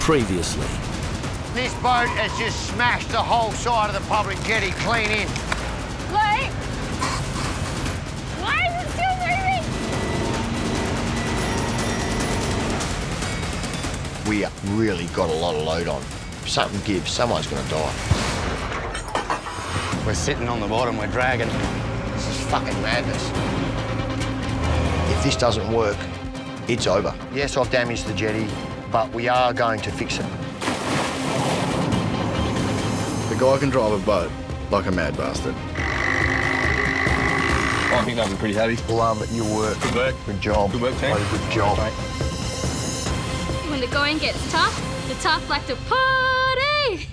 previously. This boat has just smashed the whole side of the public jetty clean in. Wait! Why is it still moving? We really got a lot of load on. If something gives, someone's going to die. We're sitting on the bottom, we're dragging. This is fucking madness. If this doesn't work, it's over. Yes, I've damaged the jetty, but we are going to fix it. The guy can drive a boat like a mad bastard. I think they'll be pretty happy. Love it, your work. Good work. Good job. Good work, team. Bloody good job. When the going gets tough, the tough like to party!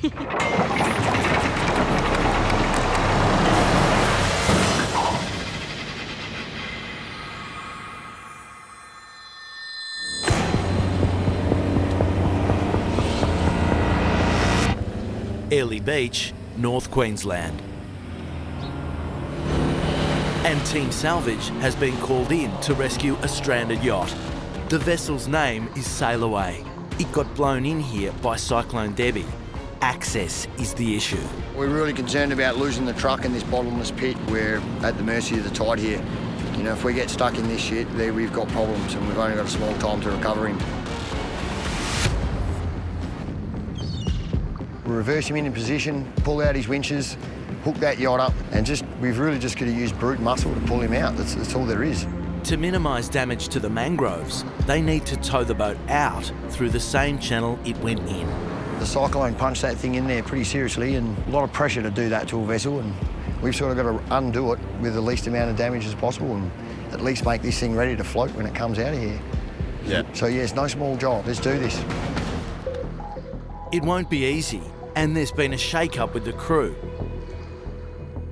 Airlie Beach, North Queensland. And Team Salvage has been called in to rescue a stranded yacht. The vessel's name is Sail Away. It got blown in here by Cyclone Debbie. Access is the issue. We're really concerned about losing the truck in this bottomless pit. We're at the mercy of the tide here. You know, if we get stuck in this shit, there we've got problems and we've only got a small time to recover him. We'll reverse him in position, pull out his winches, hook that yacht up, and we've really just got to use brute muscle to pull him out. That's all there is. To minimise damage to the mangroves, they need to tow the boat out through the same channel it went in. The cyclone punched that thing in there pretty seriously, and a lot of pressure to do that to a vessel, and we've sort of got to undo it with the least amount of damage as possible and at least make this thing ready to float when it comes out of here. Yeah. So yeah, it's no small job. Let's do this. It won't be easy, and there's been a shake-up with the crew.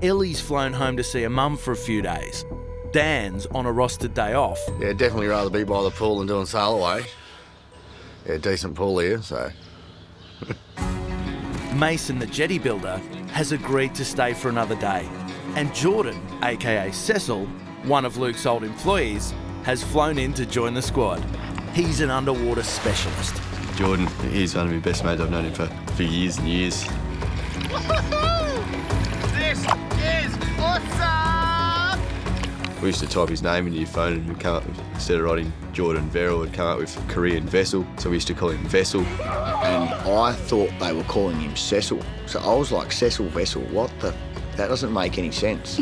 Ellie's flown home to see her mum for a few days. Dan's on a rostered day off. Yeah, definitely rather be by the pool than doing Sail Away. Yeah, decent pool here, so. Mason, the jetty builder, has agreed to stay for another day. And Jordan, aka Cecil, one of Luke's old employees, has flown in to join the squad. He's an underwater specialist. Jordan, he's one of my best mates. I've known him for years and years. This is awesome! We used to type his name into your phone and we'd come up with, instead of writing Jordan Verrill, we'd come up with Korean Vessel, so we used to call him Vessel. And I thought they were calling him Cecil. So I was like, Cecil Vessel, what the? That doesn't make any sense.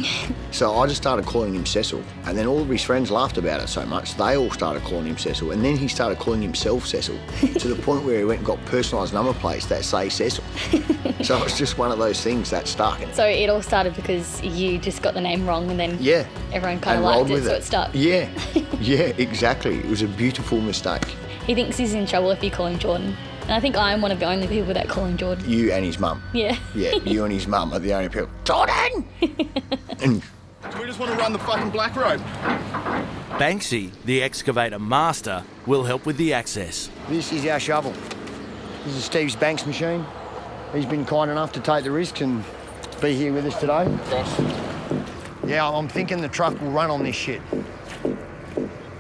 So I just started calling him Cecil. And then all of his friends laughed about it so much, they all started calling him Cecil. And then he started calling himself Cecil, to the point where he went and got personalised number plates that say Cecil. So it's just one of those things that stuck. So it all started because you just got the name wrong and then yeah, everyone kind of rolled liked it, with so it stuck. Yeah, yeah, exactly. It was a beautiful mistake. He thinks he's in trouble if you call him Jordan. And I think I'm one of the only people that call him Jordan. You and his mum. Yeah. Yeah, you and his mum are the only people. Jordan! And Do we just want to run the fucking black rope? Banksy, the excavator master, will help with the access. this is our shovel. This is Steve's Banks machine. He's been kind enough to take the risk and be here with us today. Yeah, I'm thinking the truck will run on this shit. You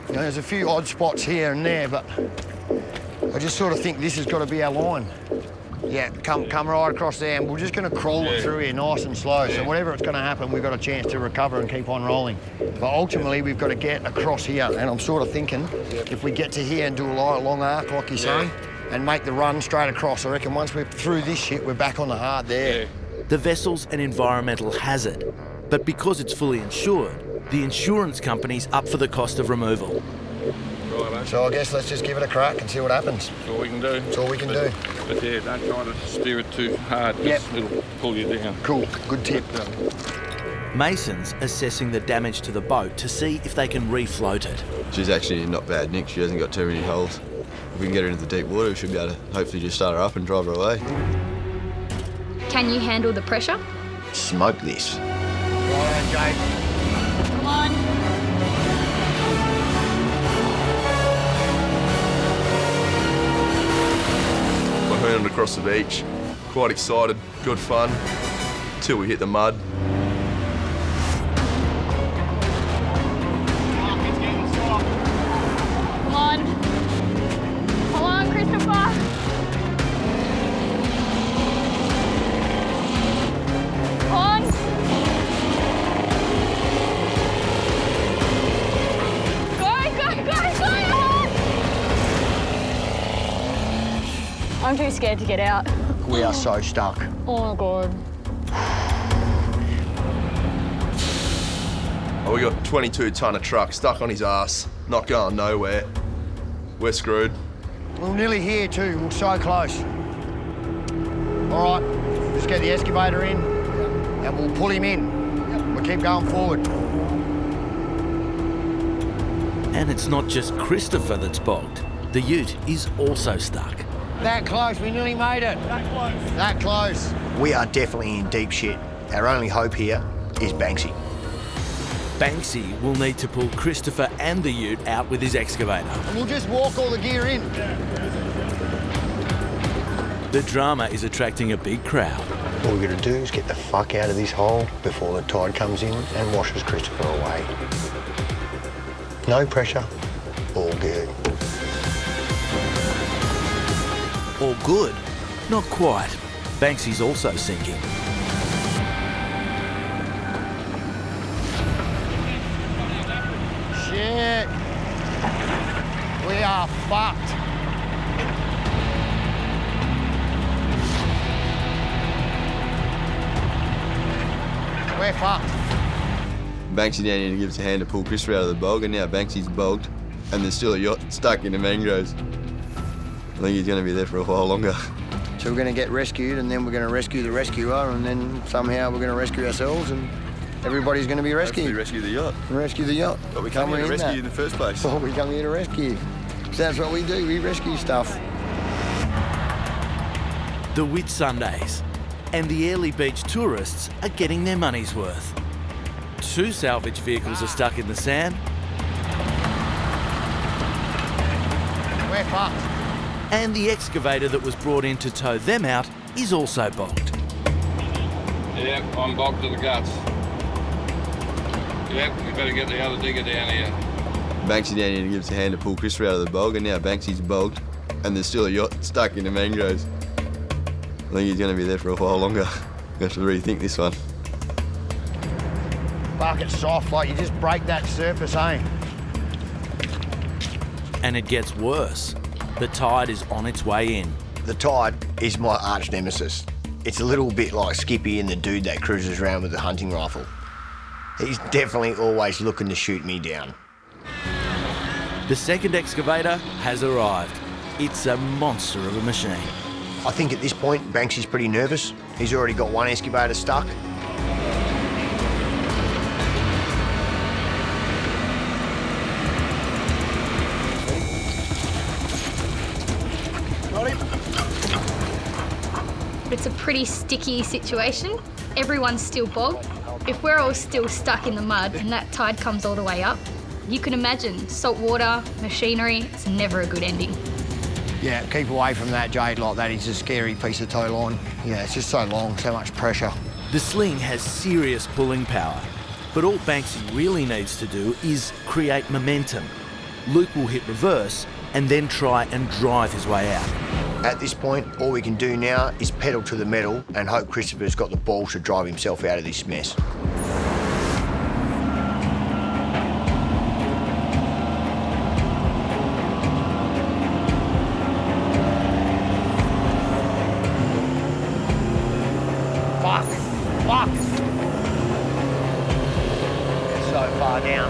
know, there's a few odd spots here and there, but I just sort of think this has got to be our line. Yeah, come right across there, and we're just going to crawl it through here nice and slow. So whatever it's going to happen, we've got a chance to recover and keep on rolling. But ultimately, we've got to get across here, and I'm sort of thinking if we get to here and do a long arc, like you say, and make the run straight across, I reckon once we're through this shit, we're back on the hard there. The vessel's an environmental hazard, but because it's fully insured, the insurance company's up for the cost of removal. So I guess let's just give it a crack and see what happens. That's all we can do. That's all we can do. But yeah, don't try to steer it too hard, Yep. it'll pull you down. Cool, good tip. Mason's assessing the damage to the boat to see if they can refloat it. She's actually in not bad nick, she hasn't got too many holes. If we can get her into the deep water, we should be able to hopefully just start her up and drive her away. Can you handle the pressure? Smoke this. Right, Jake. Come on. I hurled across the beach, quite excited, good fun, till we hit the mud. Come on. Come on, Christopher. I'm too scared to get out. We are so stuck. Oh my God. Oh, we got 22 tonne of truck stuck on his ass, not going nowhere. We're screwed. We're nearly here too, we're so close. All right, let's get the excavator in and we'll pull him in. We'll keep going forward. And it's not just Christopher that's bogged. The ute is also stuck. That close, we nearly made it. That close. That close. We are definitely in deep shit. Our only hope here is Banksy. Banksy will need to pull Christopher and the ute out with his excavator. And we'll just walk all the gear in. The drama is attracting a big crowd. All we're gonna do is get the fuck out of this hole before the tide comes in and washes Christopher away. No pressure, all good. All good? Not quite. Banksy's also sinking. Shit. We are fucked. We're fucked. Banksy down here to give us a hand to pull Christopher out of the bog, and now Banksy's bogged, and there's still a yacht stuck in the mangroves. I think he's going to be there for a while longer. So we're going to get rescued, and then we're going to rescue the rescuer, and then somehow we're going to rescue ourselves, and everybody's going to be rescued. We rescue the yacht. Rescue the yacht. But we come here to rescue in the first place. Well, we come here to rescue. So that's what we do, we rescue stuff. The Whitsundays and the Airlie Beach tourists are getting their money's worth. 2 salvage vehicles are stuck in the sand. We're fucked. And the excavator that was brought in to tow them out is also bogged. Yep, I'm bogged to the guts. Yep, we better get the other digger down here. Banksy down here to give us a hand to pull Christopher out of the bog, and now Banksy's bogged, and there's still a yacht stuck in the mangroves. I think he's going to be there for a while longer. We have to rethink this one. Fuck, it's soft, like you just break that surface, eh? And it gets worse. The tide is on its way in. The tide is my arch nemesis. It's a little bit like Skippy and the dude that cruises around with the hunting rifle. He's definitely always looking to shoot me down. The second excavator has arrived. It's a monster of a machine. I think at this point, Banksy's pretty nervous. He's already got one excavator stuck. It's a pretty sticky situation. Everyone's still bogged. If we're all still stuck in the mud and that tide comes all the way up, you can imagine salt water, machinery, it's never a good ending. Yeah, keep away from that, Jade, like that is a scary piece of tow line. Yeah, it's just so long, so much pressure. The sling has serious pulling power, but all Banksy really needs to do is create momentum. Luke will hit reverse and then try and drive his way out. At this point, all we can do now is pedal to the metal and hope Christopher's got the balls to drive himself out of this mess. Fuck! Fuck! It's so far down.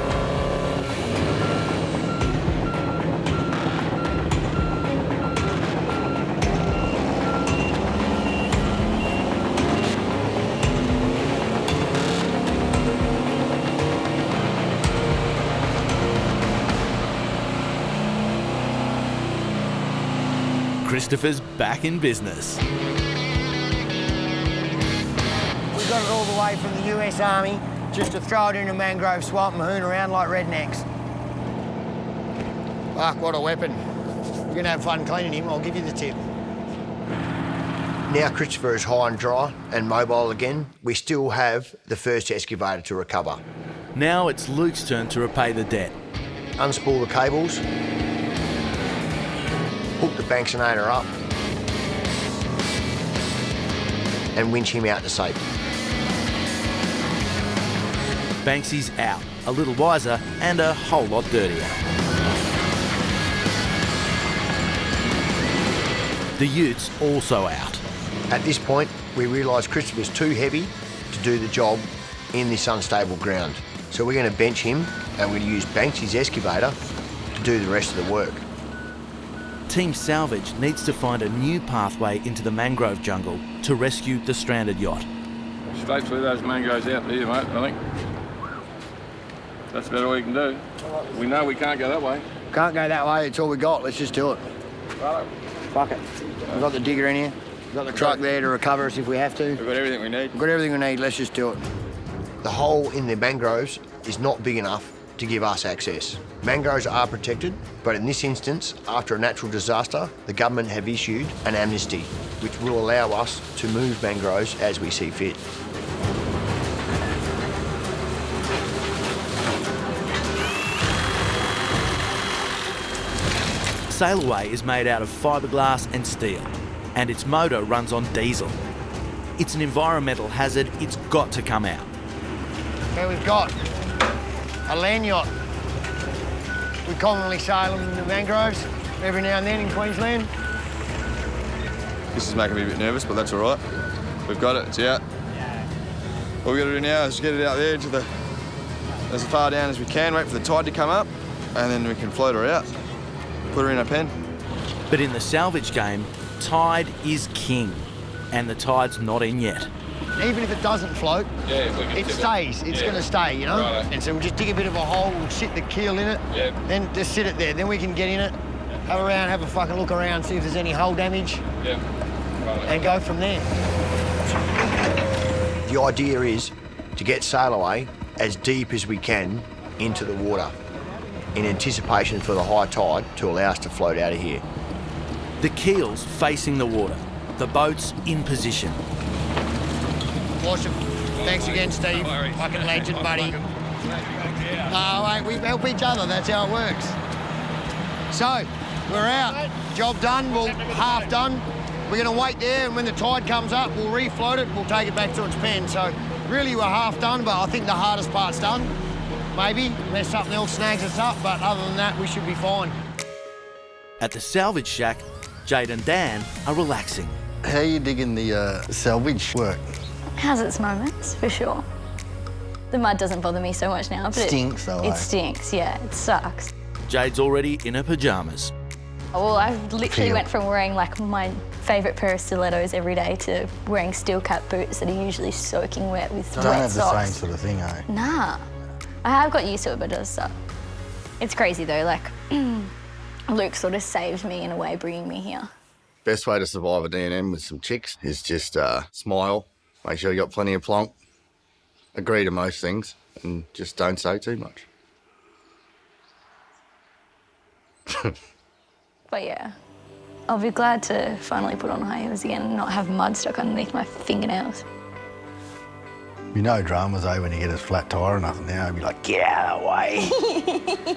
Christopher's back in business. We got it all the way from the US Army just to throw it in a mangrove swamp and hoon around like rednecks. Fuck, what a weapon. You're gonna have fun cleaning him, I'll give you the tip. Now Christopher is high and dry and mobile again, we still have the first excavator to recover. Now it's Luke's turn to repay the debt. Unspool the cables, hook the Banksonator up, and winch him out to safety. Banksy's out, a little wiser and a whole lot dirtier. The utes also out. At this point, we realised Christopher's too heavy to do the job in this unstable ground. So we're going to bench him and we're going to use Banksy's excavator to do the rest of the work. Team Salvage needs to find a new pathway into the mangrove jungle to rescue the stranded yacht. Straight through those mangroves out there, mate, I think. That's about all we can do. We know we can't go that way. Can't go that way, it's all we got, let's just do it. Right. Fuck it. We've got the digger in here, we've got the truck there to recover us if we have to. We've got everything we need. We've got everything we need, let's just do it. The hole in the mangroves is not big enough to give us access. Mangroves are protected, but in this instance, after a natural disaster, the government have issued an amnesty, which will allow us to move mangroves as we see fit. Sailaway is made out of fiberglass and steel, and its motor runs on diesel. It's an environmental hazard, it's got to come out. Here we've got a land yacht. We commonly sail them in the mangroves every now and then in Queensland. This is making me a bit nervous, but that's all right. We've got it, it's out. All we got to do now is get it out there to as far down as we can, wait for the tide to come up, and then we can float her out, put her in a pen. But in the salvage game, tide is king, and the tide's not in yet. Even if it doesn't float, it stays. It's going to stay, you know? Righto. And so we'll just dig a bit of a hole, we'll sit the keel in it, then just sit it there. Then we can get in it, have a fucking look around, see if there's any hull damage, and go from there. The idea is to get Sailaway as deep as we can into the water in anticipation for the high tide to allow us to float out of here. The keel's facing the water, the boat's in position. Awesome. Thanks again, Steve. Fucking legend, buddy. No, mate, we help each other. That's how it works. So, we're out. Job done. Well, half done. We're going to wait there, and when the tide comes up, we'll refloat it. We'll take it back to its pen. So, really, we're half done, but I think the hardest part's done. Maybe, unless something else snags us up, but other than that, we should be fine. At the salvage shack, Jade and Dan are relaxing. How are you digging the salvage work? Has its moments, for sure. The mud doesn't bother me so much now, but Stinks, though, it stinks, yeah, it sucks. Jade's already in her pyjamas. Well, I literally went from wearing like my favourite pair of stilettos every day to wearing steel cap boots that are usually soaking wet with Don't wet have socks. the same sort of thing, eh? Nah. I have got used to it, but it does suck. It's crazy though, like Luke sort of saved me in a way bringing me here. Best way to survive a D&M with some chicks is just smile, make sure you got plenty of plonk, agree to most things, and just don't say too much. But yeah, I'll be glad to finally put on high heels again and not have mud stuck underneath my fingernails. You know dramas, eh, when you get a flat tyre or nothing now, you'd be like, get out of the way.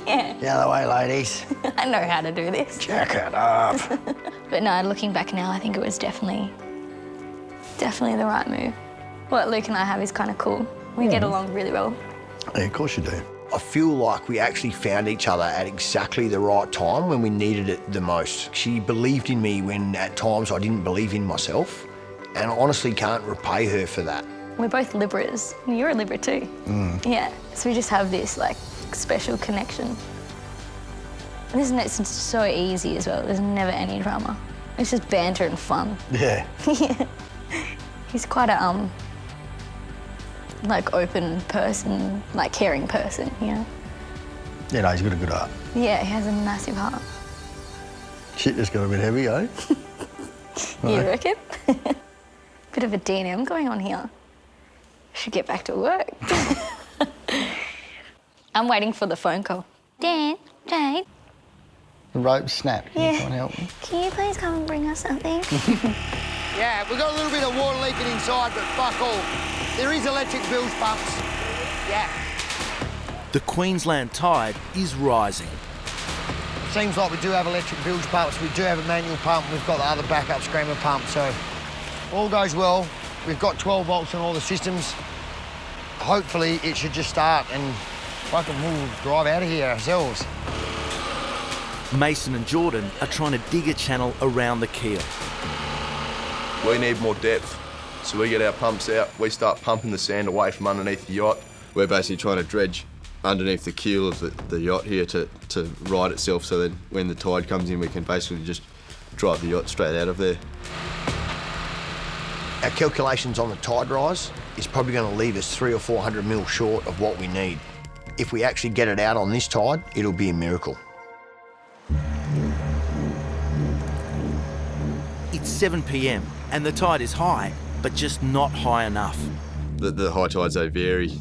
Yeah. Get out of the way, ladies. I know how to do this. Jack it up. But no, looking back now, I think it was definitely the right move. What Luke and I have is kind of cool. We get along really well. Yeah, of course you do. I feel like we actually found each other at exactly the right time when we needed it the most. She believed in me when at times I didn't believe in myself, and I honestly can't repay her for that. We're both Libras. You're a Libra too. Yeah, so we just have this like special connection. And isn't it so easy as well? There's never any drama. It's just banter and fun. Yeah. Yeah. He's quite a like open person, like caring person, you know? Yeah, no, he's got a good heart. Yeah, he has a massive heart. Shit just got a bit heavy, eh? You reckon? Bit of a D&M going on here. Should get back to work. I'm waiting for the phone call. Dan, Jade. The rope snapped. Can you come and help me? Can you please come and bring us something? Yeah, we've got a little bit of water leaking inside, but fuck all. There is electric bilge pumps. Yeah. The Queensland tide is rising. Seems like we do have electric bilge pumps. We do have a manual pump. We've got the other backup screamer pump, so all goes well. We've got 12 volts on all the systems. Hopefully it should just start and fucking we'll drive out of here ourselves. Mason and Jordan are trying to dig a channel around the keel. We need more depth, so we get our pumps out, we start pumping the sand away from underneath the yacht. We're basically trying to dredge underneath the keel of the yacht here to right itself, so then when the tide comes in we can basically just drive the yacht straight out of there. Our calculations on the tide rise is probably going to leave us 300 or 400 mil short of what we need. If we actually get it out on this tide, it'll be a miracle. It's 7 p.m. and the tide is high, but just not high enough. The high tides, they vary.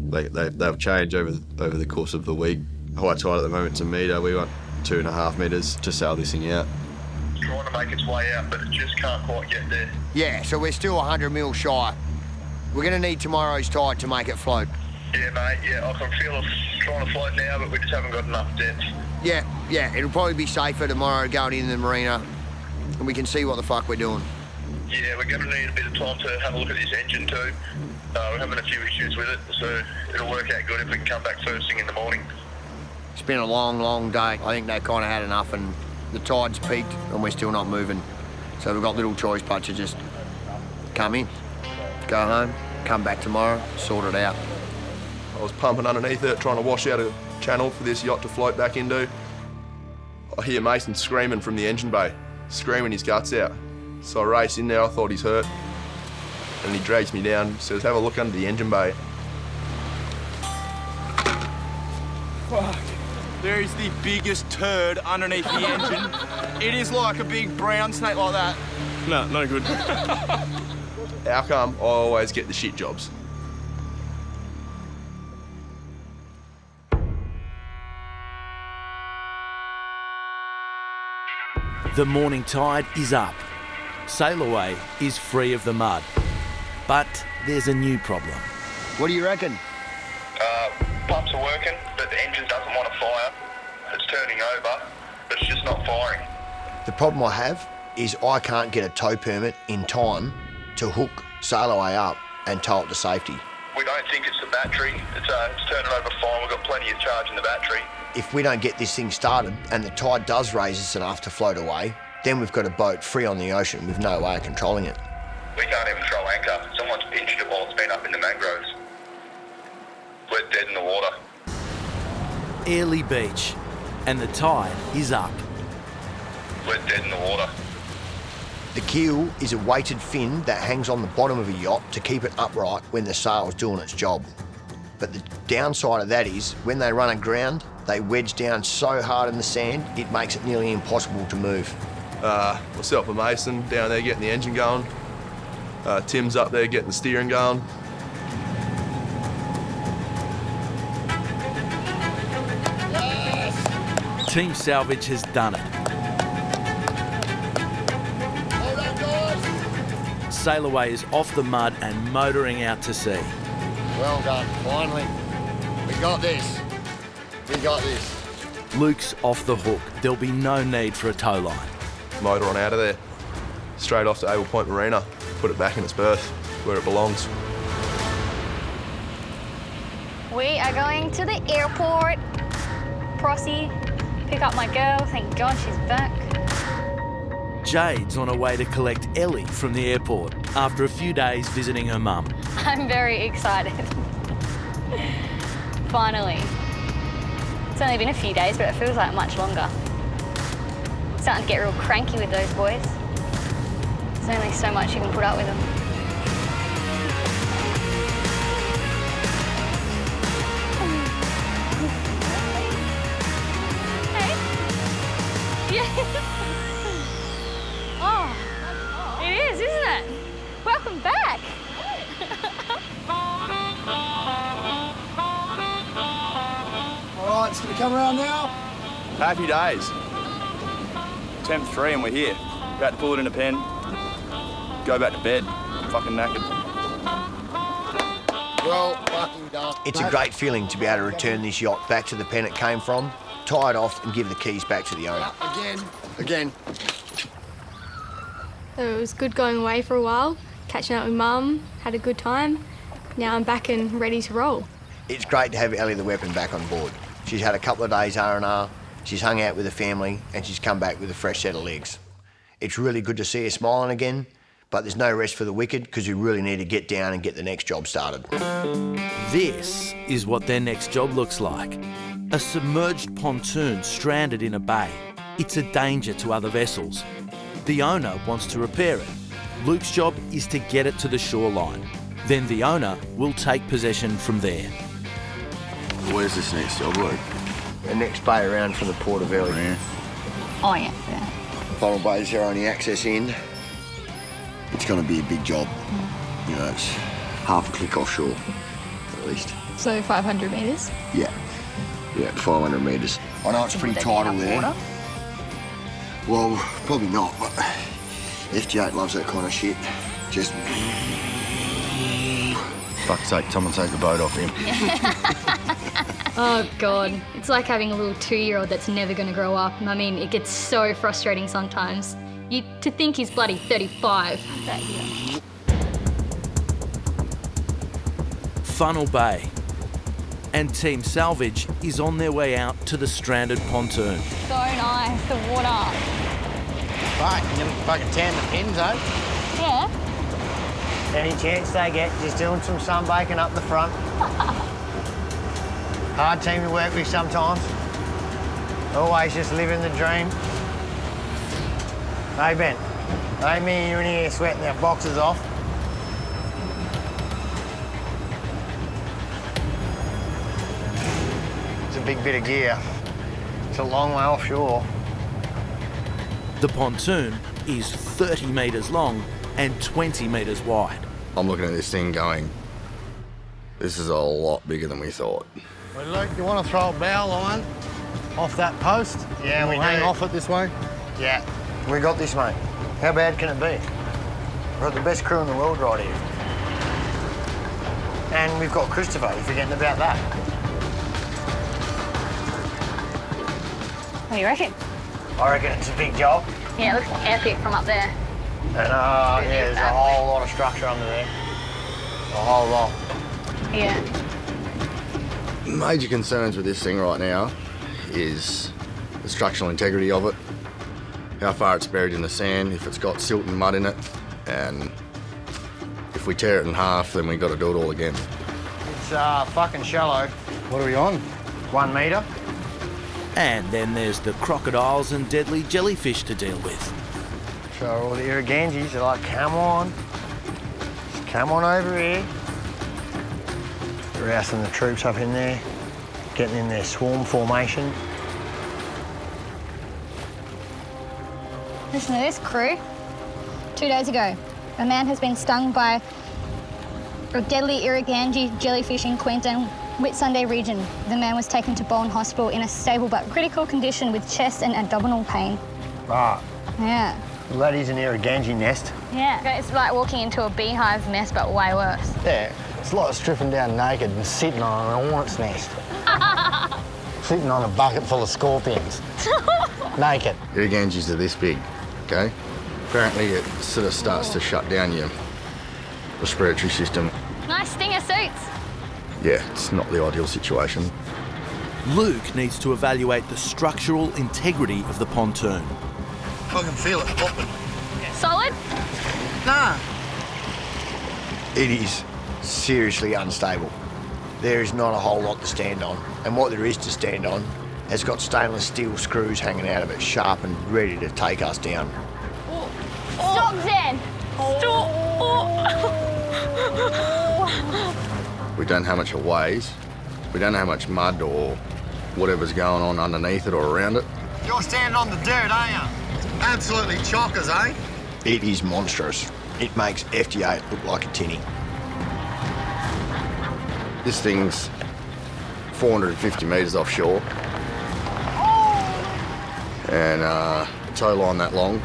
They'll change over the course of the week. High tide at the moment's a metre. We want 2.5 metres to sail this thing out. Trying to make its way out, but it just can't quite get there. Yeah, so we're still 100 mil shy. We're going to need tomorrow's tide to make it float. Yeah, mate, yeah, I can feel us trying to float now, but we just haven't got enough depth. Yeah, it'll probably be safer tomorrow going in the marina and we can see what the fuck we're doing. Yeah, we're going to need a bit of time to have a look at this engine too. We're having a few issues with it, so it'll work out good if we can come back first thing in the morning. It's been a long, long day. I think they kind of had enough and the tide's peaked and we're still not moving. So we've got little choice but to just come in, go home, come back tomorrow, sort it out. I was pumping underneath it, trying to wash out a channel for this yacht to float back into. I hear Mason screaming from the engine bay, screaming his guts out. So I race in there, I thought he's hurt. And he drags me down, says, have a look under the engine bay. Fuck. There is the biggest turd underneath the engine. It is like a big brown snake like that. No good. How come I always get the shit jobs? The morning tide is up. Sail Away is free of the mud. But there's a new problem. What do you reckon? Pumps are working, but the engine doesn't want to fire. It's turning over, but it's just not firing. The problem I have is I can't get a tow permit in time to hook Sail Away up and tow it to safety. We don't think it's the battery. It's turning over fine. We've got plenty of charge in the battery. If we don't get this thing started and the tide does raise us enough to float away, then we've got a boat free on the ocean with no way of controlling it. We can't even throw anchor. Someone's pinched it while it's been up in the mangroves. We're dead in the water. Airlie Beach, and the tide is up. We're dead in the water. The keel is a weighted fin that hangs on the bottom of a yacht to keep it upright when the sail's doing its job. But the downside of that is, when they run aground, they wedge down so hard in the sand, it makes it nearly impossible to move. Myself and Mason down there getting the engine going. Tim's up there getting the steering going. Team Salvage has done it. Sail Away is off the mud and motoring out to sea. Well done, finally. We got this. We got this. Luke's off the hook. There'll be no need for a tow line. Motor on out of there. Straight off to Able Point Marina. Put it back in its berth, where it belongs. We are going to the airport. Prossie, pick up my girl. Thank God she's back. Jade's on her way to collect Ellie from the airport after a few days visiting her mum. I'm very excited. Finally. It's only been a few days, but it feels like much longer. Starting to get real cranky with those boys. There's only so much you can put up with them. Hey. Yeah. Oh, it is, isn't it? Welcome back. All right, it's gonna come around now. Happy days. Temp 3 and we're here. About to pull it in a pen. Go back to bed. Fucking knackered. Well fucking done. It's a great feeling to be able to return this yacht back to the pen it came from, tie it off and give the keys back to the owner. Again. So it was good going away for a while, catching up with Mum, had a good time. Now I'm back and ready to roll. It's great to have Ellie the Weapon back on board. She's had a couple of days R&R. She's hung out with her family and she's come back with a fresh set of legs. It's really good to see her smiling again, but there's no rest for the wicked because we really need to get down and get the next job started. This is what their next job looks like. A submerged pontoon stranded in a bay. It's a danger to other vessels. The owner wants to repair it. Luke's job is to get it to the shoreline. Then the owner will take possession from there. Where's this next job, Luke? The next bay around from the Port of Ellie. Yeah. Oh, yeah, yeah. Final bay's here on the access end. It's going to be a big job. You know, it's half a click offshore, at least. So 500 metres? Yeah. Yeah, 500 metres. I know it's pretty tidal there. Water? Well, probably not, but FG8 loves that kind of shit. Just... Fuck's sake, someone take the boat off him. Oh God, it's like having a little 2-year-old that's never going to grow up. I mean, it gets so frustrating sometimes. To think he's bloody 35. Funnel Bay. And Team Salvage is on their way out to the stranded pontoon. So nice, the water. Fuck, you fucking tan the pins, eh? Yeah. Any chance they get, just doing some sunbaking up the front. Hard team to work with sometimes. Always just living the dream. Hey, Ben. Hey, me and you in here sweating our boxes off. It's a big bit of gear. It's a long way offshore. The pontoon is 30 metres long and 20 metres wide. I'm looking at this thing going, this is a lot bigger than we thought. Well, Luke, you want to throw a bow line off that post? Yeah, we We'll hang do. off it this way? Yeah, we got this, mate. How bad can it be? We've got the best crew in the world right here. And we've got Christopher, you're forgetting about that. What do you reckon? I reckon it's a big job. Yeah, it looks epic from up there. And yeah, there's a whole lot of structure under there. A whole lot. Yeah. Major concerns with this thing right now is the structural integrity of it, how far it's buried in the sand, if it's got silt and mud in it, and if we tear it in half, then we've got to do it all again. It's fucking shallow. What are we on? 1 metre. And then there's the crocodiles and deadly jellyfish to deal with. So all the Irrigansis are like, come on. Just come on over here. Rousing the troops up in there, getting in their swarm formation. Listen to this, crew. 2 days ago, a man has been stung by a deadly Irrigansi jellyfish in Queensland, Whitsunday region. The man was taken to Bowen Hospital in a stable but critical condition with chest and abdominal pain. Ah, Yeah. well, that is an Irrigansi nest. Yeah. It's like walking into a beehive nest, but way worse. Yeah, it's like stripping down naked and sitting on an hornet's nest. Sitting on a bucket full of scorpions. Naked. Irrigansis are this big, okay? Apparently it sort of starts to shut down your respiratory system. Nice stinger suits. Yeah, it's not the ideal situation. Luke needs to evaluate the structural integrity of the pontoon. I can feel it popping. Solid? Nah. It is seriously unstable. There is not a whole lot to stand on, and what there is to stand on has got stainless steel screws hanging out of it, sharp and ready to take us down. Stop, Zen. Stop. We don't know how much it weighs. We don't know how much mud or whatever's going on underneath it or around it. You're standing on the dirt, aren't you? Absolutely chockers, eh? It is monstrous. It makes FG8 look like a tinny. This thing's 450 metres offshore. And a tow line that long.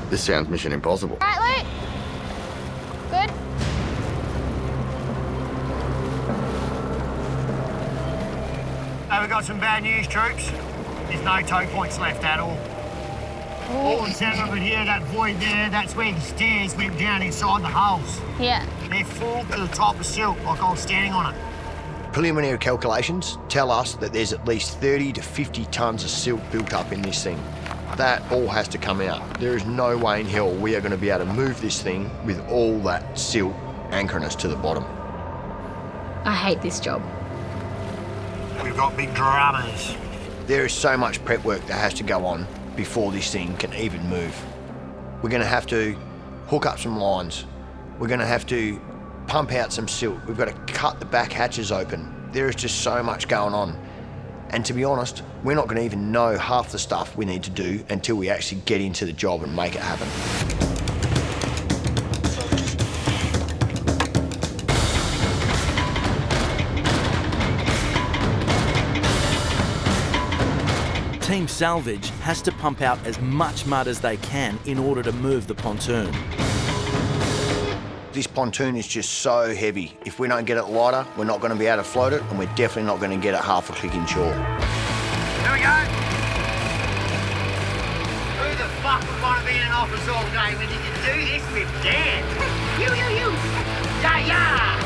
This sounds mission impossible. Right, Luke? Good? Hey, we've got some bad news, troops. There's no tow points left at all. All the sound of it here, that void there, that's where the stairs went down inside the holes. Yeah. They're full to the top of silt, like I was standing on it. Preliminary calculations tell us that there's at least 30 to 50 tonnes of silt built up in this thing. That all has to come out. There is no way in hell we are going to be able to move this thing with all that silt anchoring us to the bottom. I hate this job. We've got big dramas. There is so much prep work that has to go on before this thing can even move. We're going to have to hook up some lines. We're going to have to pump out some silt. We've got to cut the back hatches open. There is just so much going on. And to be honest, we're not going to even know half the stuff we need to do until we actually get into the job and make it happen. Team Salvage has to pump out as much mud as they can in order to move the pontoon. This pontoon is just so heavy. If we don't get it lighter, we're not going to be able to float it, and we're definitely not going to get it half a click inshore. Here we go. Who the fuck would want to be in an office all day when you can do this with Dan? You. Yeah.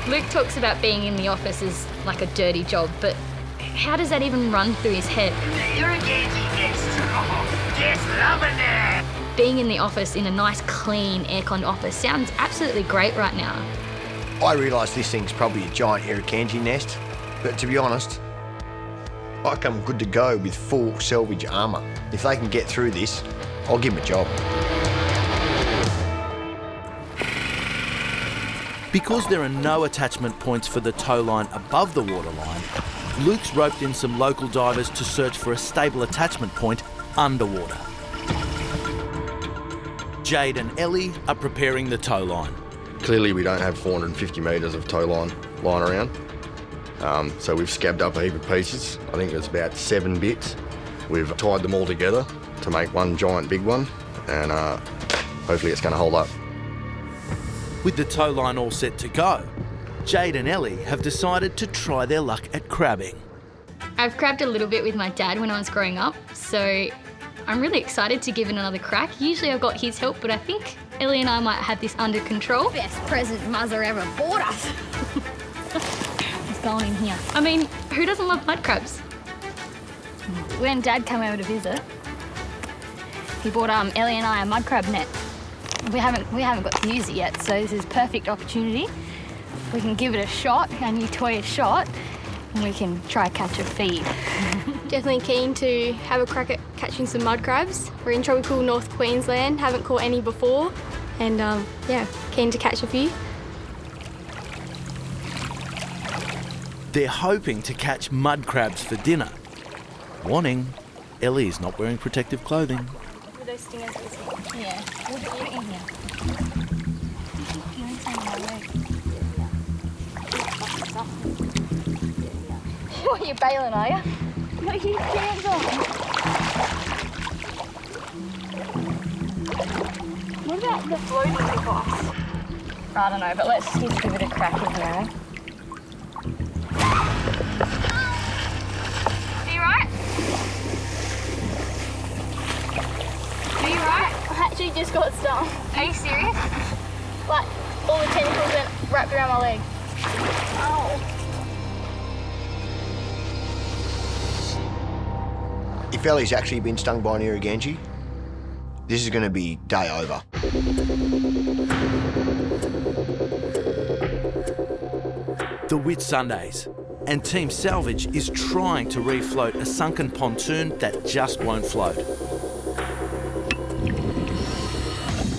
Luke talks about being in the office as like a dirty job, but how does that even run through his head? You're a Ganji next. Oh, just loving it. Being in the office in a nice, clean, aircon office sounds absolutely great right now. I realise this thing's probably a giant Irukandji nest, but to be honest, I come good to go with full salvage armour. If they can get through this, I'll give them a job. Because there are no attachment points for the tow line above the waterline, Luke's roped in some local divers to search for a stable attachment point underwater. Jade and Ellie are preparing the tow line. Clearly we don't have 450 metres of tow line lying around. So we've scabbed up a heap of pieces. I think there's about 7 bits. We've tied them all together to make one giant big one, and hopefully it's going to hold up. With the tow line all set to go, Jade and Ellie have decided to try their luck at crabbing. I've crabbed a little bit with my dad when I was growing up, so I'm really excited to give it another crack. Usually I've got his help, but I think Ellie and I might have this under control. Best present Mother ever bought us. It's going in here. I mean, who doesn't love mud crabs? When Dad came over to visit, he bought Ellie and I a mud crab net. We haven't got to use it yet, so this is a perfect opportunity. We can give it a shot, a new toy a shot, and we can try catch a feed. Definitely keen to have a crack at catching some mud crabs. We're in tropical North Queensland, haven't caught any before, and yeah, keen to catch a few. They're hoping to catch mud crabs for dinner. Warning, Ellie is not wearing protective clothing. With those stingers, Yeah, we'll put it in here. What, you're bailing, are you? What are your hands on? What about the floating device? I don't know, but let's just give it a crack in there. Are you right? Are you right? I actually just got stung. Are you serious? Like, all the tentacles went wrapped around my leg. Ow. If Ellie's actually been stung by an Irukandji, this is going to be day over. The Whitsundays, and Team Salvage is trying to refloat a sunken pontoon that just won't float.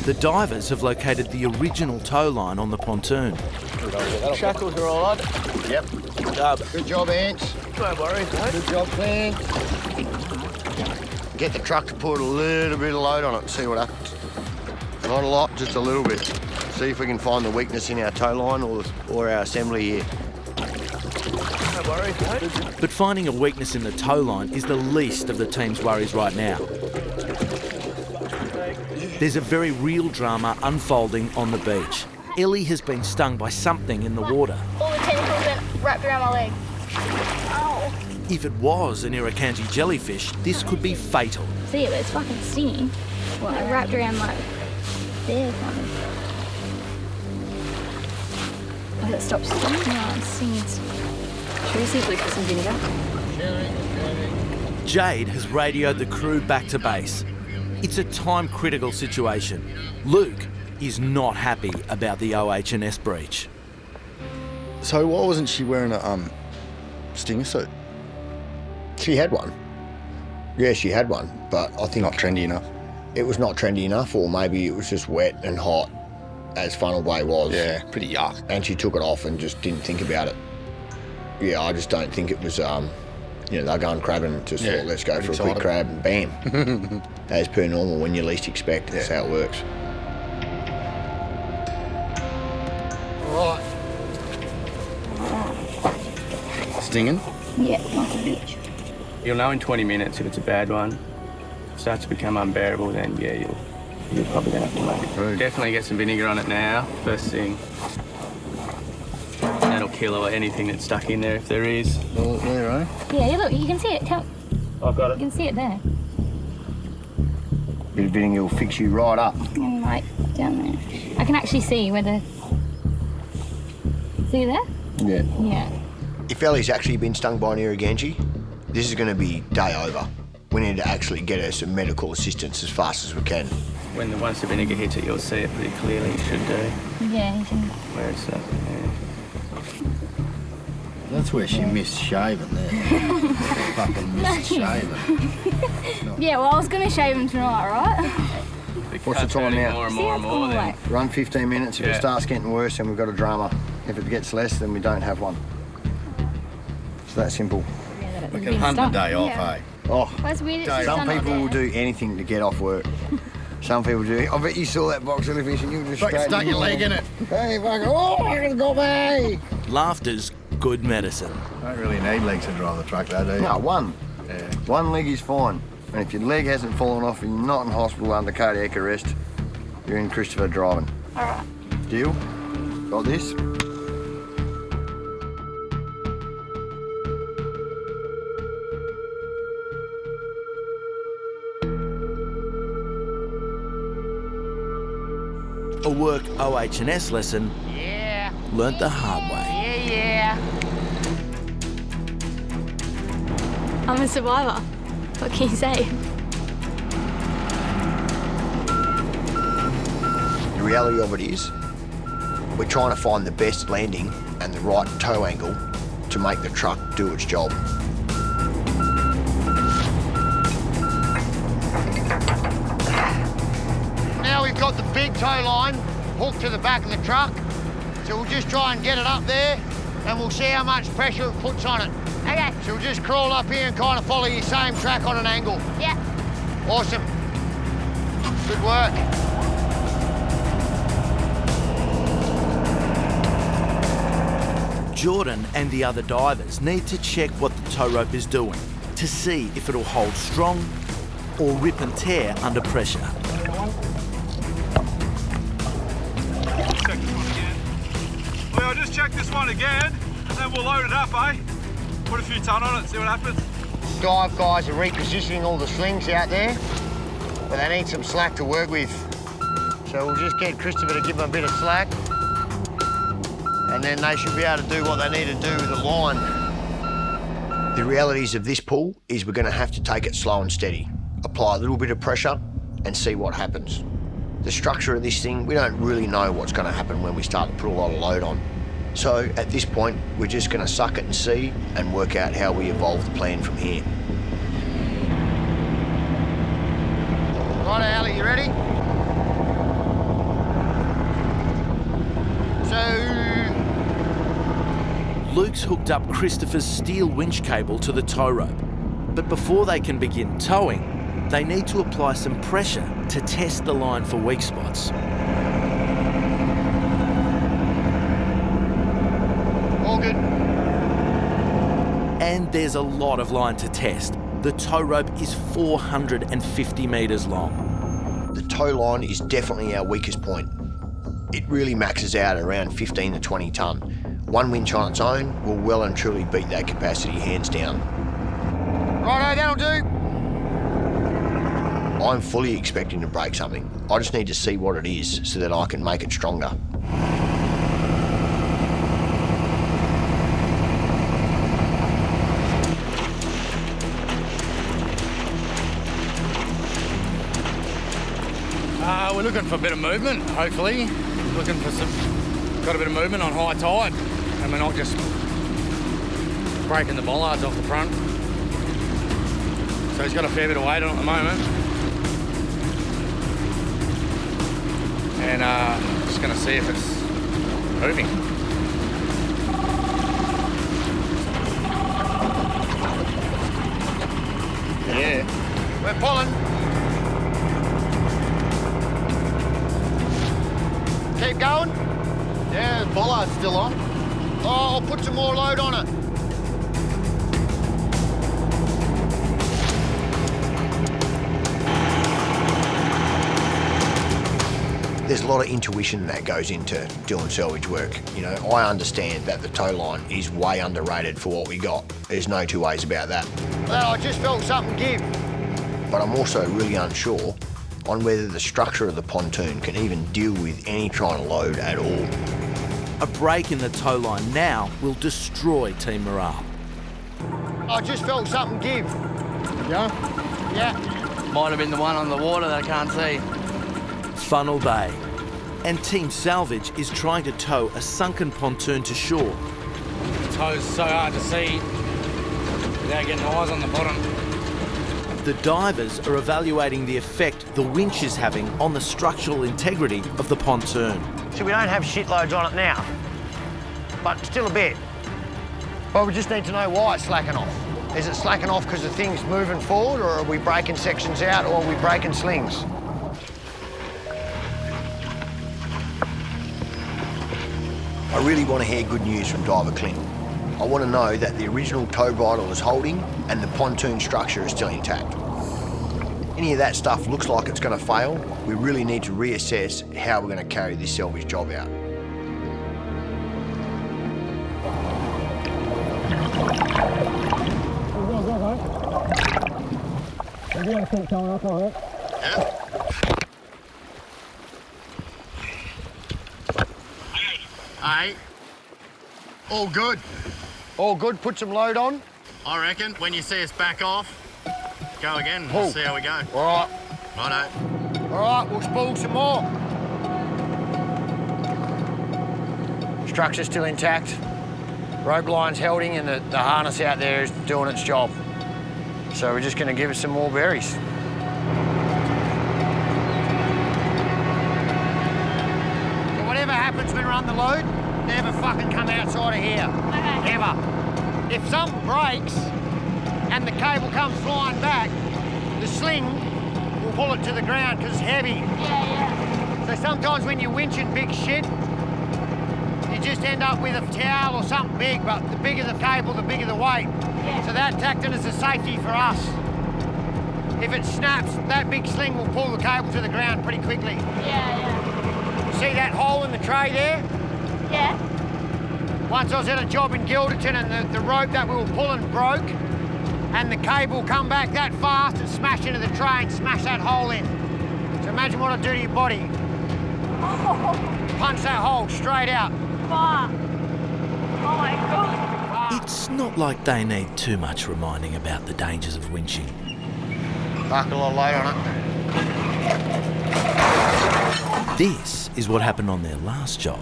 The divers have located the original tow line on the pontoon. Shackles are all on. Yep. Good job, Ants. No worries, mate. Good job, Clan. Get the truck to put a little bit of load on it, see what happens. Not a lot, just a little bit. See if we can find the weakness in our tow line or our assembly here. No worries, mate. But finding a weakness in the tow line is the least of the team's worries right now. There's a very real drama unfolding on the beach. Ellie has been stung by something in the water. All the tentacles went wrapped around my leg. Ow. If it was an Irukandji jellyfish, this could be fatal. See it, but it's fucking stinging. Well, it wrapped around my... There, something. Has it stopped stinging? No, it's stinging. Should we see if Luke has some vinegar? Jade has radioed the crew back to base. It's a time-critical situation. Luke is not happy about the OH&S breach. So why wasn't she wearing a stinger suit? She had one. Yeah, she had one, but I think... Not trendy enough. It was not trendy enough, or maybe it was just wet and hot, as Funnel Bay was. Yeah, pretty yuck. And she took it off and just didn't think about it. Yeah, I just don't think it was, they're going crabbing and just thought, let's go for a quick crab and bam. As per normal, when you least expect, that's how it works. All right. Stinging? Yeah, like a bitch. You'll know in 20 minutes if it's a bad one. If it starts to become unbearable, then yeah, you're probably going to have to make it. Right. Definitely get some vinegar on it now, first thing. That'll kill anything that's stuck in there if there is. All there, eh? Yeah, look, you can see it. I've got it. You can see it there. Bit of vinegar will fix you right up. And right down there. I can actually see where the... See there? Yeah. Yeah. If Ellie's actually been stung by an irriganji, this is going to be day over. We need to actually get her some medical assistance as fast as we can. Once the vinegar hits it, you'll see it pretty clearly. It should do. Yeah, you can... Where it's yeah. That's where she missed shaving there. Fucking missed shaving. Yeah, well, I was going to shave him tonight, right? What's the time now? More and more and more then. Run 15 minutes. If it starts getting worse, then we've got a drama. If it gets less, then we don't have one. It's that simple. We can hunt a day off, eh? Oh, That's weird. some people will do anything to get off work. Some people do. I bet you saw that box of fish and you just Stuck your leg in it. Hey, fucker, oh, it's got me. Laughter's good medicine. Don't really need legs to drive the truck, though, do you? No, one. Yeah. One leg is fine. And if your leg hasn't fallen off and you're not in hospital under cardiac arrest, you're in Christopher driving. All right. Deal? Got this? A work OH&S lesson learnt the hard way. Yeah. I'm a survivor. What can you say? The reality of it is, we're trying to find the best landing and the right tow angle to make the truck do its job. Now we've got the big tow line hooked to the back of the truck, so we'll just try and get it up there and we'll see how much pressure it puts on it. Okay. So we'll just crawl up here and kind of follow your same track on an angle. Yeah. Awesome. Good work. Jordan and the other divers need to check what the tow rope is doing to see if it'll hold strong or rip and tear under pressure. Well, I'll just check this one again, and then we'll load it up, eh? Put a few ton on it, see what happens. Dive guys are repositioning all the slings out there, but they need some slack to work with. So we'll just get Christopher to give them a bit of slack, and then they should be able to do what they need to do with the line. The realities of this pull is we're going to have to take it slow and steady, apply a little bit of pressure and see what happens. The structure of this thing, we don't really know what's going to happen when we start to put a lot of load on. So at this point, we're just going to suck it and see and work out how we evolve the plan from here. Right, Ali, you ready? Luke's hooked up Christopher's steel winch cable to the tow rope, but before they can begin towing, they need to apply some pressure to test the line for weak spots. All good. And there's a lot of line to test. The tow rope is 450 metres long. The tow line is definitely our weakest point. It really maxes out around 15 to 20 tonne. One winch on its own will well and truly beat that capacity hands down. Righto, that'll do. I'm fully expecting to break something. I just need to see what it is so that I can make it stronger. We're looking for a bit of movement, hopefully. Looking for got a bit of movement on high tide, and we're not just breaking the bollards off the front. So he's got a fair bit of weight on at the moment. And just gonna see if it's moving. Yeah. We're pulling. Keep going. Yeah, the bollard's still on. Oh, I'll put some more load on it. There's a lot of intuition that goes into doing salvage work. You know, I understand that the tow line is way underrated for what we got. There's no two ways about that. Well, I just felt something give. But I'm also really unsure on whether the structure of the pontoon can even deal with any kind of load at all. A break in the tow line now will destroy team morale. I just felt something give. Yeah? Yeah. Might have been the one on the water that I can't see. Funnel Bay. And Team Salvage is trying to tow a sunken pontoon to shore. The tow's so hard to see without getting eyes on the bottom. The divers are evaluating the effect the winch is having on the structural integrity of the pontoon. See, we don't have shitloads on it now, but still a bit. But we just need to know why it's slacking off. Is it slacking off because the thing's moving forward, or are we breaking sections out, or are we breaking slings? I really want to hear good news from Diver Clint. I want to know that the original tow bridle is holding and the pontoon structure is still intact. Any of that stuff looks like it's going to fail. We really need to reassess how we're going to carry this salvage job out. Hey, all good. All good, put some load on. I reckon when you see us back off, go again, we'll see how we go. All right. Righto. All right, we'll spool some more. Structure's still intact. Rope line's holding and the harness out there is doing its job. So we're just going to give it some more berries. But whatever happens when we're on the load, never fucking come outside of here. Okay. Ever. If something breaks and the cable comes flying back, the sling will pull it to the ground because it's heavy. Yeah. So sometimes when you're winching big shit, you just end up with a towel or something big, but the bigger the cable, the bigger the weight. Yeah. So that's acting as a safety for us. If it snaps, that big sling will pull the cable to the ground pretty quickly. Yeah. See that hole in the tray there? Yeah. Once I was at a job in Gilderton and the rope that we were pulling broke and the cable come back that fast and smash into the tray and smash that hole in. So imagine what it'd do to your body. Punch that hole straight out. Fuck. Oh my God. It's not like they need too much reminding about the dangers of winching. Buck a lot of load on it. This is what happened on their last job.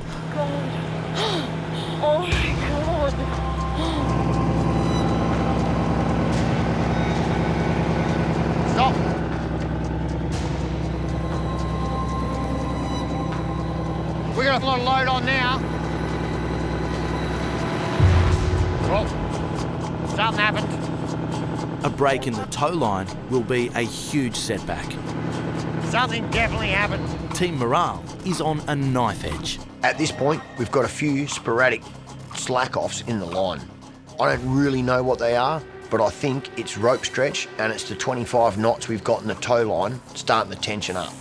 Oh my God. Stop. We got a lot of load on now. Well, something happened. A break in the tow line will be a huge setback. Something definitely happened. Team morale is on a knife edge. At this point, we've got a few sporadic slack-offs in the line. I don't really know what they are, but I think it's rope stretch and it's the 25 knots we've got in the tow line starting the tension up.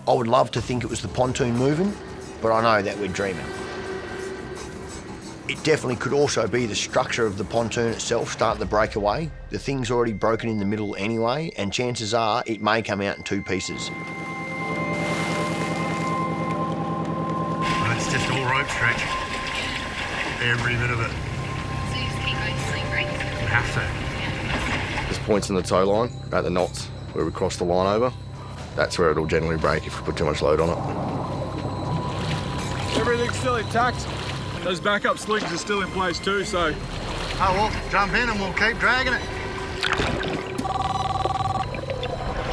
I would love to think it was the pontoon moving, but I know that we're dreaming. It definitely could also be the structure of the pontoon itself starting to break away. The thing's already broken in the middle anyway, and chances are it may come out in two pieces. It's just all rope stretch. Every bit of it. So you just keep going to sleep, right? We have to. There's points in the tow line at the knots where we cross the line over. That's where it'll generally break if we put too much load on it. Everything's still intact. Those backup slings are still in place too, so... Oh, well, jump in and we'll keep dragging it.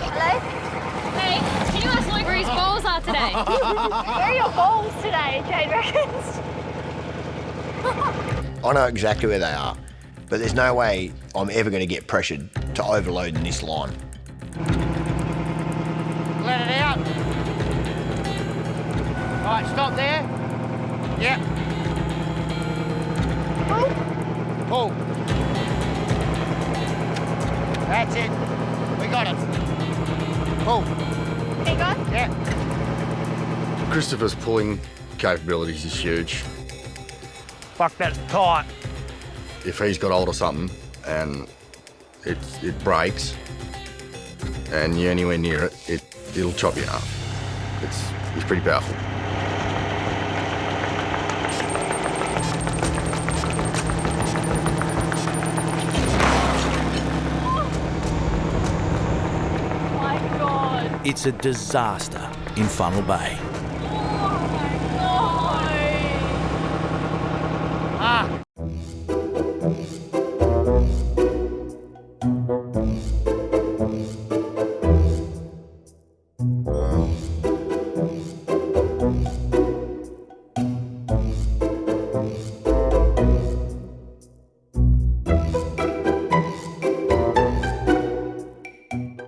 Hello? Hey, can you ask Luke where his balls are today? Where are your balls today, Jade reckons? I know exactly where they are, but there's no way I'm ever going to get pressured to overload in this line. Let it out. All right, stop there. Yep. Pull. That's it. We got it. Pull. You got? Yeah. Christopher's pulling capabilities is huge. Fuck, that's tight. If he's got hold of something and it breaks and you're anywhere near it, it'll chop you up. It's pretty powerful. It's a disaster in Funnel Bay. Ah,